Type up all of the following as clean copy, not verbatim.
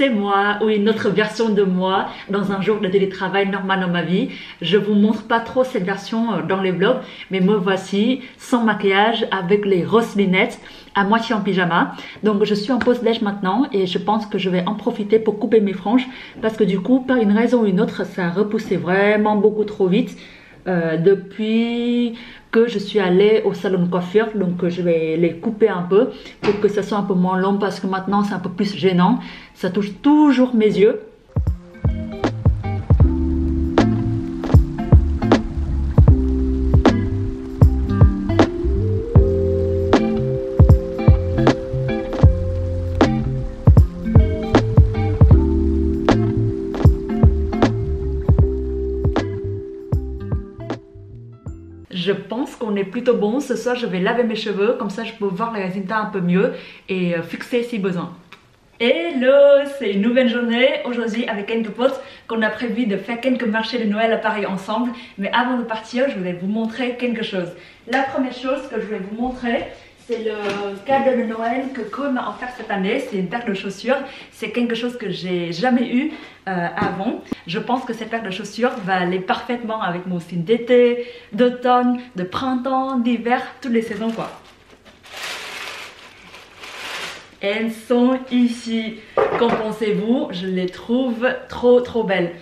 c'est moi ou une autre version de moi dans un jour de télétravail normal dans ma vie. Je vous montre pas trop cette version dans les vlogs, mais me voici sans maquillage avec les grosses lunettes à moitié en pyjama. Donc je suis en pause déj maintenant et je pense que je vais en profiter pour couper mes franges parce que du coup par une raison ou une autre ça a repoussé vraiment beaucoup trop vite depuis que je suis allée au salon de coiffure. Donc je vais les couper un peu pour que ça soit un peu moins long parce que maintenant c'est un peu plus gênant, ça touche toujours mes yeux. Je pense qu'on est plutôt bon. Ce soir, je vais laver mes cheveux. Comme ça, je peux voir les résultats un peu mieux et fixer si besoin. Hello, c'est une nouvelle journée. Aujourd'hui, avec quelques potes, qu'on a prévu de faire quelques marchés de Noël à Paris ensemble. Mais avant de partir, je voulais vous montrer quelque chose. La première chose que je vais vous montrer, c'est le cadeau de Noël que Chloé m'a offert cette année. C'est une paire de chaussures. C'est quelque chose que j'ai jamais eu avant. Je pense que cette paire de chaussures va aller parfaitement avec mon style d'été, d'automne, de printemps, d'hiver, toutes les saisons quoi. Elles sont ici. Qu'en pensez-vous? Je les trouve trop belles.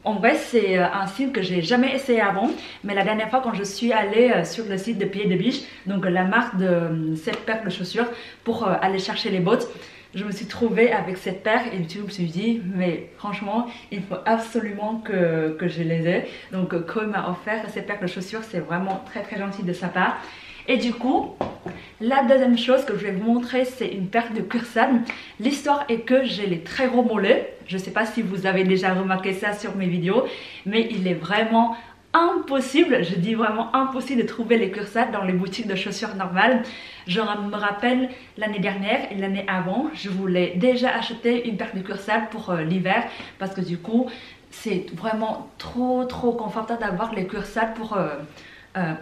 En vrai, c'est un style que j'ai jamais essayé avant, mais la dernière fois quand je suis allée sur le site de Pied de Biche, donc la marque de cette paire de chaussures, pour aller chercher les bottes, je me suis trouvée avec cette paire et je me suis dit, mais franchement, il faut absolument que je les ai. Donc Chloé m'a offert cette paire de chaussures, c'est vraiment très gentil de sa part. Et du coup, la deuxième chose que je vais vous montrer, c'est une paire de cursades. L'histoire est que j'ai les très gros mollets. Je ne sais pas si vous avez déjà remarqué ça sur mes vidéos, mais il est vraiment impossible, je dis vraiment impossible de trouver les cursades dans les boutiques de chaussures normales. Je me rappelle l'année dernière et l'année avant, je voulais déjà acheter une paire de cursades pour l'hiver parce que du coup, c'est vraiment trop confortable d'avoir les cursades pour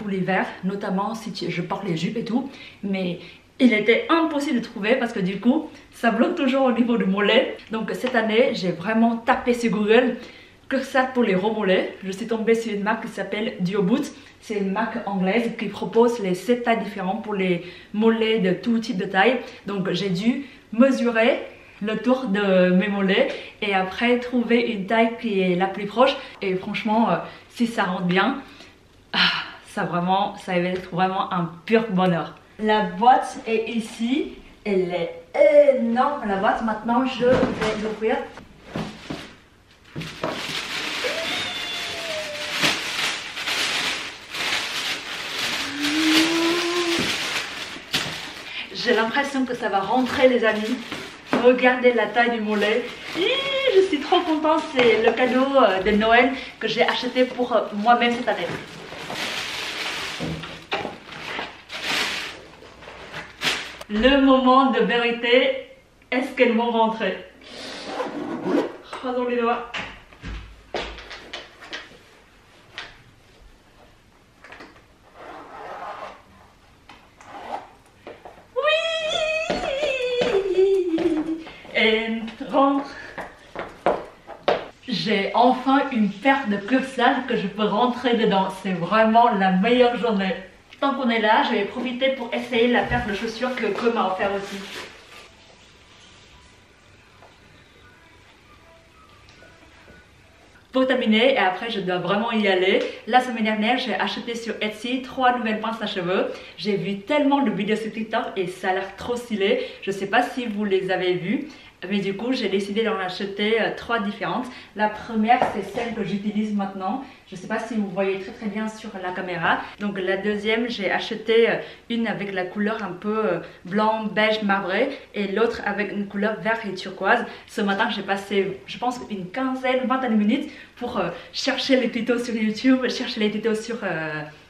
l'hiver, notamment si je porte les jupes et tout, mais il était impossible de trouver parce que du coup ça bloque toujours au niveau du mollet. Donc cette année j'ai vraiment tapé sur Google cursades pour les gros mollets. Je suis tombée sur une marque qui s'appelle Duoboot. C'est une marque anglaise qui propose les 7 tailles différentes pour les mollets de tout type de taille. Donc j'ai dû mesurer le tour de mes mollets et après trouver une taille qui est la plus proche. Et franchement si ça rentre bien, ça va être vraiment un pur bonheur. La boîte est ici, elle est énorme la boîte. Maintenant je vais l'ouvrir. J'ai l'impression que ça va rentrer les amis. Regardez la taille du mollet. Je suis trop contente, c'est le cadeau de Noël que j'ai acheté pour moi-même cette année. Le moment de vérité, est-ce qu'elles vont rentrer? Croisons les doigts. Oui! Et rentre. J'ai enfin une paire de cursades que je peux rentrer dedans. C'est vraiment la meilleure journée. Tant qu'on est là, je vais profiter pour essayer la paire de chaussures que Chloé m'a offert aussi. Pour terminer, et après je dois vraiment y aller, la semaine dernière j'ai acheté sur Etsy 3 nouvelles pinces à cheveux. J'ai vu tellement de vidéos sur TikTok et ça a l'air trop stylé. Je ne sais pas si vous les avez vues. Mais du coup, j'ai décidé d'en acheter 3 différentes. La première, c'est celle que j'utilise maintenant. Je ne sais pas si vous voyez très bien sur la caméra. Donc la deuxième, j'ai acheté une avec la couleur un peu blanc, beige, marbré. Et l'autre avec une couleur vert et turquoise. Ce matin, j'ai passé, je pense, une vingtaine de minutes pour chercher les tutos sur YouTube, chercher les tutos sur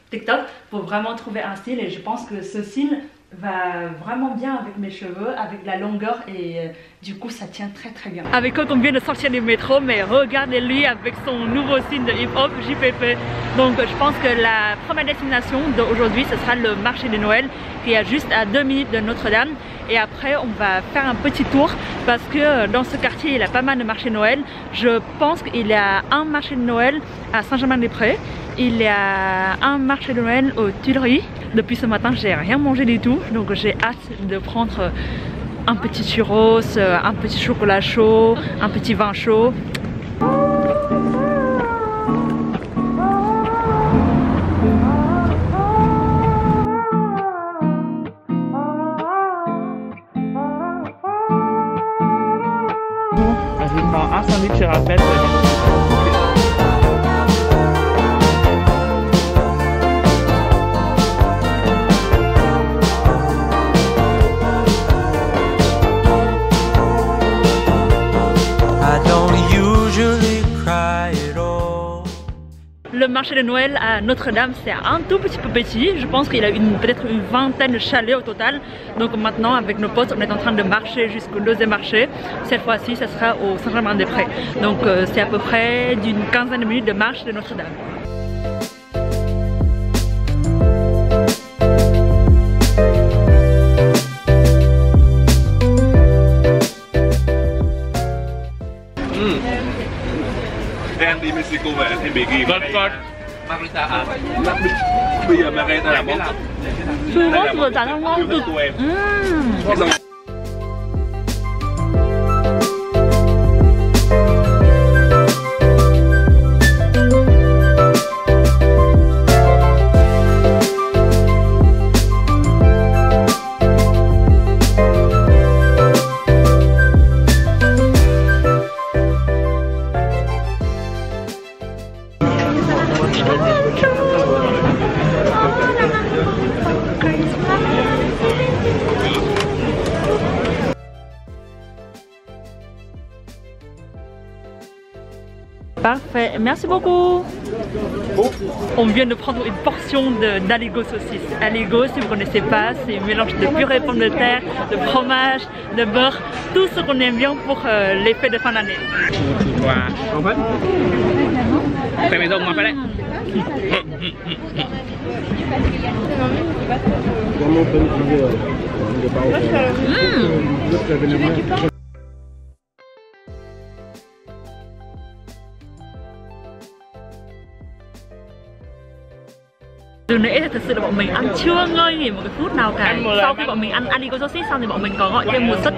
TikTok pour vraiment trouver un style. Et je pense que ce style va vraiment bien avec mes cheveux, avec la longueur et du coup ça tient très bien. Avec quoi qu'on vient de sortir du métro, mais regardez-lui avec son nouveau style de hip-hop JPP. Donc je pense que la première destination d'aujourd'hui ce sera le marché de Noël qui est juste à 2 minutes de Notre-Dame. et après on va faire un petit tour parce que dans ce quartier il y a pas mal de marchés de Noël. Je pense qu'il y a un marché de Noël à Saint-Germain-des-Prés, il y a un marché de Noël aux Tuileries. Depuis ce matin j'ai rien mangé du tout, donc j'ai hâte de prendre un petit churros, un petit chocolat chaud, un petit vin chaud. Je prends un sandwich rapide. Le marché de Noël à Notre-Dame, c'est un tout petit peu petit. Je pense qu'il y a peut-être une vingtaine de chalets au total. Donc maintenant, avec nos potes, on est en train de marcher jusqu'au deuxième marché. Cette fois-ci, ça sera au Saint-Germain-des-Prés. Donc c'est à peu près d'une quinzaine de minutes de marche de Notre-Dame. Em đi Mexico về thì bị ghi Con Margarita à? Bây giờ Margarita là món Churros vừa chả ngon ngon cực. Parfait, merci beaucoup. On vient de prendre une portion d'aligot saucisse. Aligot, si vous ne connaissez pas, c'est un mélange de purée de pommes de terre, de fromage, de beurre, tout ce qu'on aime bien pour les fêtes de fin d'année. Wow. Cái này rồng mà phải đấy. Từ nãy thì thật sự là bọn mình ăn chưa ngơi nghỉ một cái phút nào cả. Sau khi bọn mình ăn aligot saucisse xong thì bọn mình có gọi thêm một suất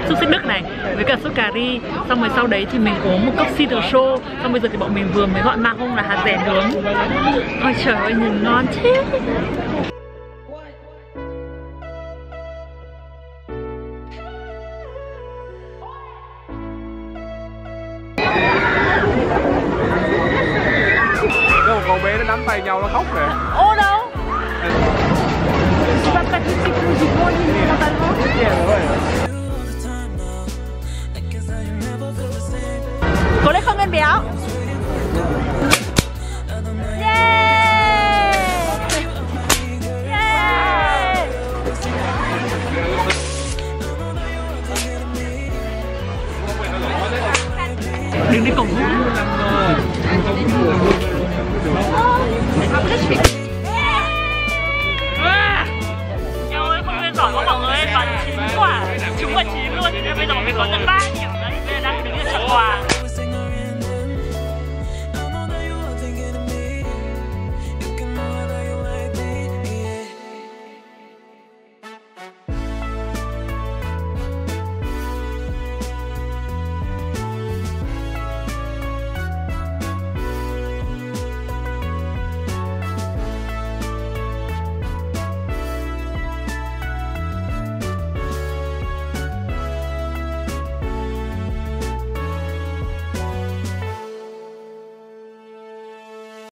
xúc xích Đức này với cả sốt cà ri. Xong rồi sau đấy thì mình uống một cốc cider show. Xong bây giờ thì bọn mình vừa mới gọi marron là hạt dẻ nướng. Ôi trời ơi nhìn ngon thế. con bé nó nắm tay nhau nó khóc kìa. Ô đâu? Cố lên không lên béo. Đừng đi cùng. Eo ơi, không nên giỏi quá mọi người, bắn 9 quả, trúng quả 9 luôn, nên bây giờ mình có tận 3 điểm.